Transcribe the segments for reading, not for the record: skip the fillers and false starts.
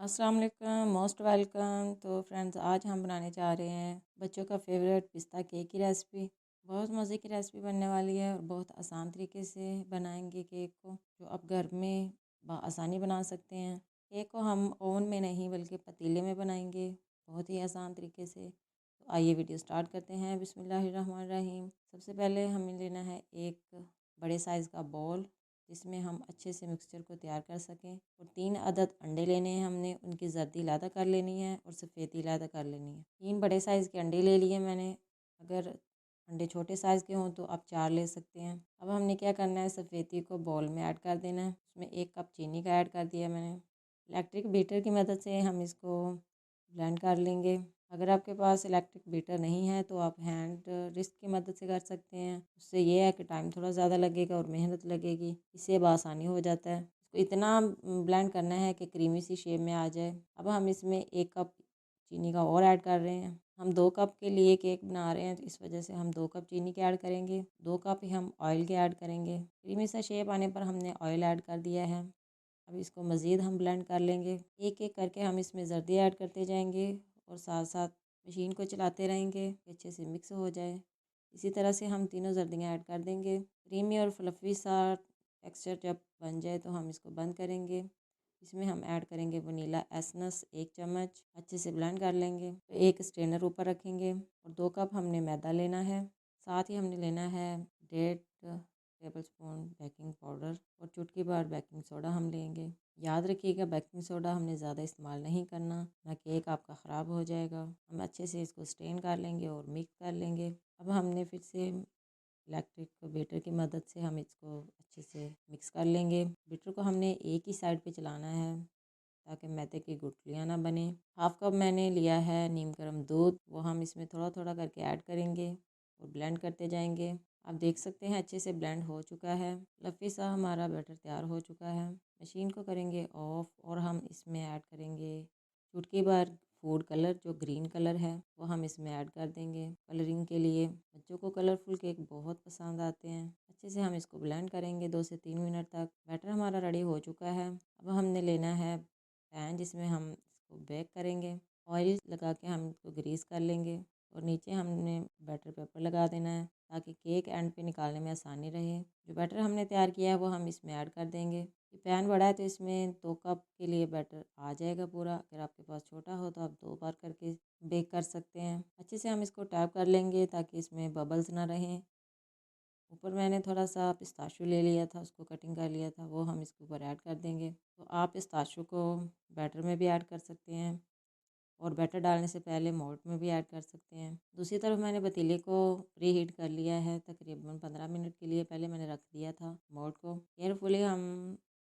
अस्सलाम वालेकुम, most welcome. तो फ्रेंड्स, आज हम बनाने जा रहे हैं बच्चों का फेवरेट पिस्ता केक की रेसिपी। बहुत मज़े की रेसिपी बनने वाली है और बहुत आसान तरीके से बनाएंगे केक को, जो आप घर में आसानी बना सकते हैं। केक को हम ओवन में नहीं बल्कि पतीले में बनाएंगे, बहुत ही आसान तरीके से। तो आइए वीडियो स्टार्ट करते हैं। बिस्मिल्लाहिर्रहमानिर्रहीम। सबसे पहले हमें लेना है एक बड़े साइज़ का बॉल, जिसमें हम अच्छे से मिक्सचर को तैयार कर सकें। और 3 अदद अंडे लेने हैं हमने, उनकी जर्दी अलहदा कर लेनी है और सफ़ेदी अलहदा कर लेनी है। 3 बड़े साइज़ के अंडे ले लिए मैंने। अगर अंडे छोटे साइज़ के हों तो आप 4 ले सकते हैं। अब हमने क्या करना है, सफ़ेदी को बॉल में ऐड कर देना है। उसमें 1 कप चीनी का ऐड कर दिया मैंने। इलेक्ट्रिक बीटर की मदद से हम इसको ब्लेंड कर लेंगे। अगर आपके पास इलेक्ट्रिक बीटर नहीं है तो आप हैंड रिस्क की मदद से कर सकते हैं। उससे ये है कि टाइम थोड़ा ज़्यादा लगेगा और मेहनत लगेगी, इससे बआसानी हो जाता है। इसको इतना ब्लेंड करना है कि क्रीमी सी शेप में आ जाए। अब हम इसमें 1 कप चीनी का और ऐड कर रहे हैं। हम 2 कप के लिए केक बना रहे हैं, तो इस वजह से हम 2 कप चीनी के ऐड करेंगे। 2 कप ही हम ऑयल के ऐड करेंगे। क्रीमी सा शेप आने पर हमने ऑयल ऐड कर दिया है। अब इसको मज़ीद हम ब्लेंड कर लेंगे। एक एक करके हम इसमें जर्दी ऐड करते जाएंगे और साथ साथ मशीन को चलाते रहेंगे कि अच्छे से मिक्स हो जाए। इसी तरह से हम तीनों जर्दियाँ ऐड कर देंगे। क्रीमी और फ्लफ़ी सा टेक्सचर जब बन जाए तो हम इसको बंद करेंगे। इसमें हम ऐड करेंगे वनीला एसेंस 1 चम्मच, अच्छे से ब्लेंड कर लेंगे। तो एक स्ट्रेनर ऊपर रखेंगे और 2 कप हमने मैदा लेना है। साथ ही हमने लेना है 1.5 टेबल स्पून बेकिंग पाउडर और चुटकी भर बेकिंग सोडा हम लेंगे। याद रखिएगा, बेकिंग सोडा हमने ज़्यादा इस्तेमाल नहीं करना, ना केक आपका ख़राब हो जाएगा। हम अच्छे से इसको स्ट्रेन कर लेंगे और मिक्स कर लेंगे। अब हमने फिर से इलेक्ट्रिक बीटर की मदद से हम इसको अच्छे से मिक्स कर लेंगे। बीटर को हमने एक ही साइड पे चलाना है ताकि मैदे की गुठलियाँ ना बने। 1/2 कप मैंने लिया है नीम गर्म दूध, वो हम इसमें थोड़ा थोड़ा करके ऐड करेंगे और ब्लेंड करते जाएंगे। आप देख सकते हैं अच्छे से ब्लेंड हो चुका है। फ्लफ़ी सा हमारा बैटर तैयार हो चुका है। मशीन को करेंगे ऑफ और हम इसमें ऐड करेंगे चुटकी भर फूड कलर, जो ग्रीन कलर है वो हम इसमें ऐड कर देंगे कलरिंग के लिए। बच्चों को कलरफुल केक बहुत पसंद आते हैं। अच्छे से हम इसको ब्लेंड करेंगे 2 से 3 मिनट तक। बैटर हमारा रेडी हो चुका है। अब हमने लेना है पैन, जिसमें हम इसको बेक करेंगे। ऑयल लगा के हम इसको ग्रीस कर लेंगे और नीचे हमने बैटर पेपर लगा देना है ताकि केक एंड पे निकालने में आसानी रहे। जो बैटर हमने तैयार किया है वो हम इसमें ऐड कर देंगे। ये पैन बड़ा है तो इसमें 2 कप के लिए बैटर आ जाएगा पूरा। अगर आपके पास छोटा हो तो आप 2 बार करके बेक कर सकते हैं। अच्छे से हम इसको टैप कर लेंगे ताकि इसमें बबल्स ना रहें। ऊपर मैंने थोड़ा सा पिस्ताशू ले लिया था, उसको कटिंग कर लिया था, वो हम इसके ऊपर ऐड कर देंगे। तो आप पिस्ताशू को बैटर में भी ऐड कर सकते हैं और बैटर डालने से पहले मोल्ड में भी ऐड कर सकते हैं। दूसरी तरफ मैंने पतीले को प्री हीट कर लिया है, तकरीबन 15 मिनट के लिए पहले मैंने रख दिया था मोल्ड को। केयरफुली हम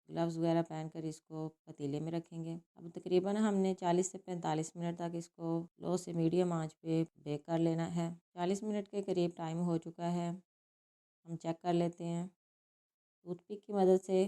ग्लव्स वगैरह पहन कर इसको पतीले में रखेंगे। अब तकरीबन हमने 40 से 45 मिनट तक इसको लो से मीडियम आंच पे बेक कर लेना है। 40 मिनट के करीब टाइम हो चुका है। हम चेक कर लेते हैं टूथपिक की मदद से।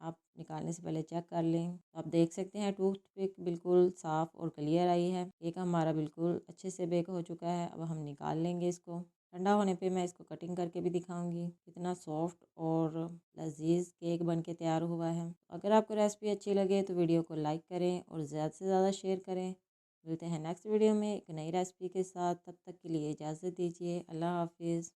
आप निकालने से पहले चेक कर लें। तो आप देख सकते हैं टूथपिक बिल्कुल साफ़ और क्लियर आई है। केक हमारा बिल्कुल अच्छे से बेक हो चुका है। अब हम निकाल लेंगे इसको। ठंडा होने पे मैं इसको कटिंग करके भी दिखाऊंगी। कितना सॉफ्ट और लजीज केक बन के तैयार हुआ है। अगर आपको रेसिपी अच्छी लगे तो वीडियो को लाइक करें और ज़्यादा से ज़्यादा शेयर करें। मिलते हैं नेक्स्ट वीडियो में एक नई रेसिपी के साथ। तब तक के लिए इजाज़त दीजिए। अल्लाह हाफिज़।